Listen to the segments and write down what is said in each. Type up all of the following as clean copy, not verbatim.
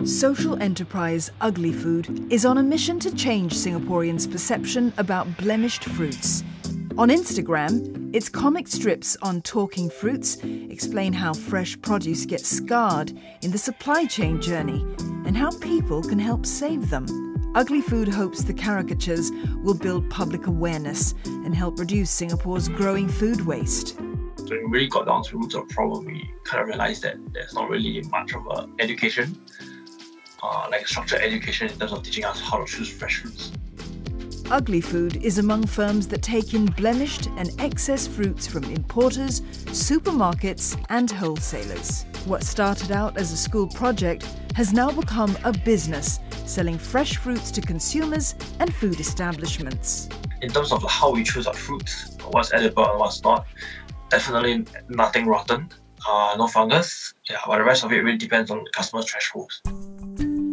Social enterprise Ugly Food is on a mission to change Singaporeans' perception about blemished fruits. On Instagram, its comic strips on talking fruits explain how fresh produce gets scarred in the supply chain journey and how people can help save them. Ugly Food hopes the caricatures will build public awareness and help reduce Singapore's growing food waste. So we really got down to the roots of the problem. We kind of realized that there's not really much of an education, like a structured education in terms of teaching us how to choose fresh fruits. Ugly Food is among firms that take in blemished and excess fruits from importers, supermarkets and wholesalers. What started out as a school project has now become a business, selling fresh fruits to consumers and food establishments. In terms of how we choose our fruits, what's edible and what's not, definitely nothing rotten, no fungus, but the rest of it really depends on customers' thresholds.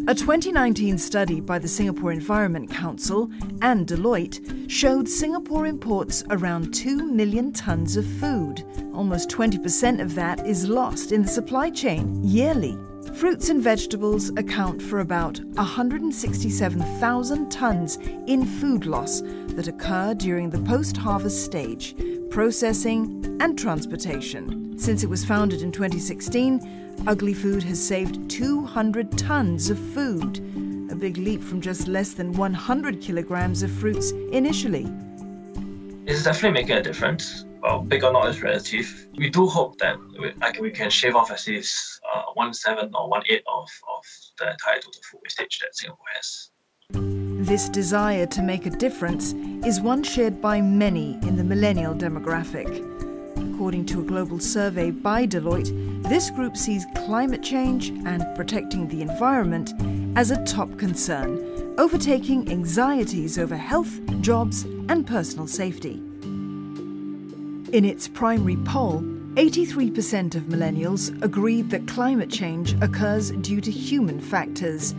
A 2019 study by the Singapore Environment Council and Deloitte showed Singapore imports around 2 million tonnes of food. Almost 20% of that is lost in the supply chain yearly. Fruits and vegetables account for about 167,000 tonnes in food loss that occur during the post-harvest stage, processing and transportation. Since it was founded in 2016, Ugly Food has saved 200 tonnes of food, a big leap from just less than 100 kilograms of fruits initially. It's definitely making a difference. Well, big or not is relative. We do hope that we can shave off at least 1/7 or 1/8 of the entire total food wastage that Singapore has. This desire to make a difference is one shared by many in the millennial demographic. According to a global survey by Deloitte, this group sees climate change and protecting the environment as a top concern, overtaking anxieties over health, jobs and personal safety. In its primary poll, 83% of millennials agreed that climate change occurs due to human factors,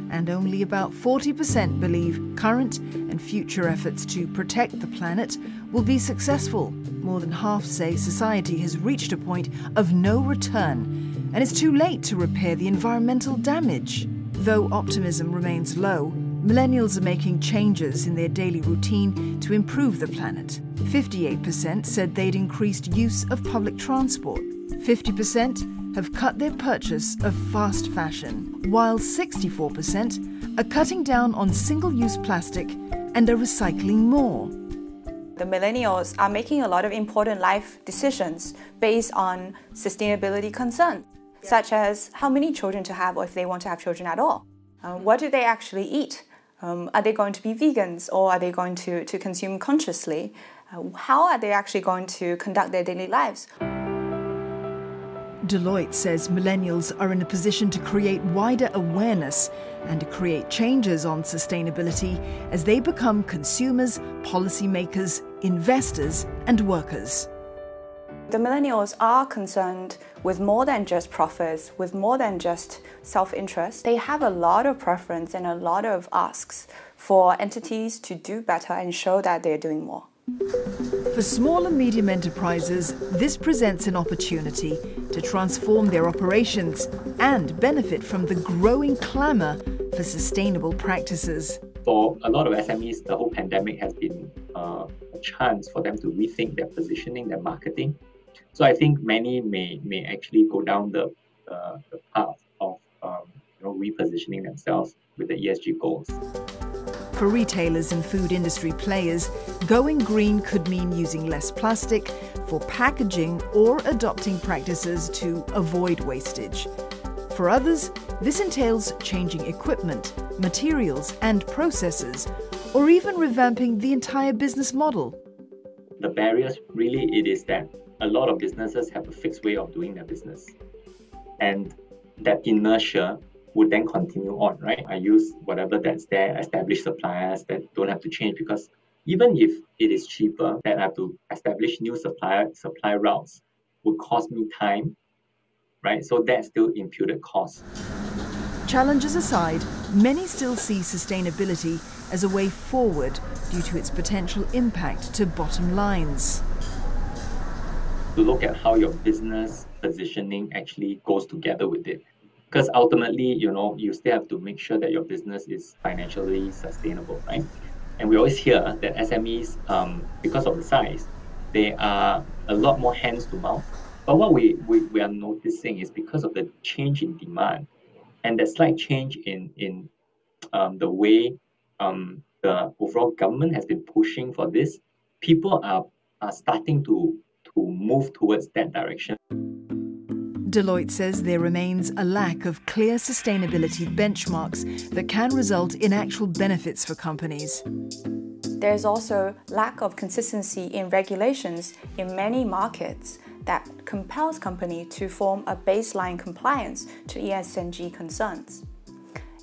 and only about 40% believe current and future efforts to protect the planet will be successful. More than half say society has reached a point of no return and it's too late to repair the environmental damage. Though optimism remains low, millennials are making changes in their daily routine to improve the planet. 58% said they'd increased use of public transport. 50% have cut their purchase of fast fashion, while 64% are cutting down on single-use plastic and are recycling more. The millennials are making a lot of important life decisions based on sustainability concerns, such as how many children to have or if they want to have children at all. What do they actually eat? Are they going to be vegans or are they going to consume consciously? How are they actually going to conduct their daily lives? Deloitte says millennials are in a position to create wider awareness and to create changes on sustainability as they become consumers, policymakers, investors and workers. The millennials are concerned with more than just profits, with more than just self-interest. They have a lot of preference and a lot of asks for entities to do better and show that they're doing more. For small and medium enterprises, this presents an opportunity to transform their operations and benefit from the growing clamour for sustainable practices. For a lot of SMEs, the whole pandemic has been a chance for them to rethink their positioning, their marketing. So I think many may actually go down the path of repositioning themselves with the ESG goals. For retailers and food industry players, going green could mean using less plastic for packaging or adopting practices to avoid wastage. For others, this entails changing equipment, materials and processes, or even revamping the entire business model. The barriers really it is that a lot of businesses have a fixed way of doing their business. And that inertia would then continue on, right? I use whatever that's there, established suppliers that don't have to change, because even if it is cheaper, that I have to establish new supply routes would cost me time, right? So that's still imputed cost. Challenges aside, many still see sustainability as a way forward due to its potential impact to bottom lines. To look at how your business positioning actually goes together with it. Because ultimately, you still have to make sure that your business is financially sustainable, right? And we always hear that SMEs, because of the size, they are a lot more hands to mouth. But what we are noticing is because of the change in demand and the slight change in the way the overall government has been pushing for this, people are starting to move towards that direction. Deloitte says there remains a lack of clear sustainability benchmarks that can result in actual benefits for companies. There's also lack of consistency in regulations in many markets that compels companies to form a baseline compliance to ESG concerns.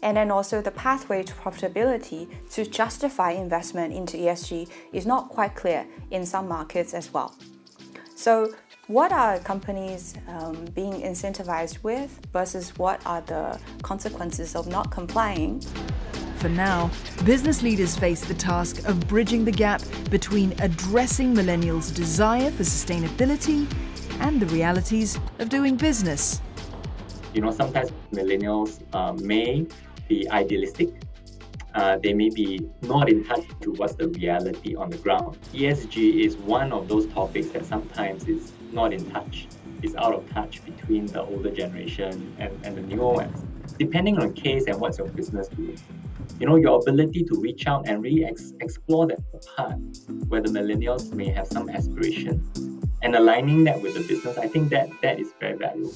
And then also the pathway to profitability to justify investment into ESG is not quite clear in some markets as well. So what are companies being incentivized with versus what are the consequences of not complying? For now, business leaders face the task of bridging the gap between addressing millennials' desire for sustainability and the realities of doing business. Sometimes millennials may be idealistic. They may be not in touch with what's the reality on the ground. ESG is one of those topics that sometimes is not in touch, is out of touch between the older generation and the newer ones, depending on the case and what's your business doing. Your ability to reach out and really explore that part where the millennials may have some aspiration and aligning that with the business, I think that is very valuable.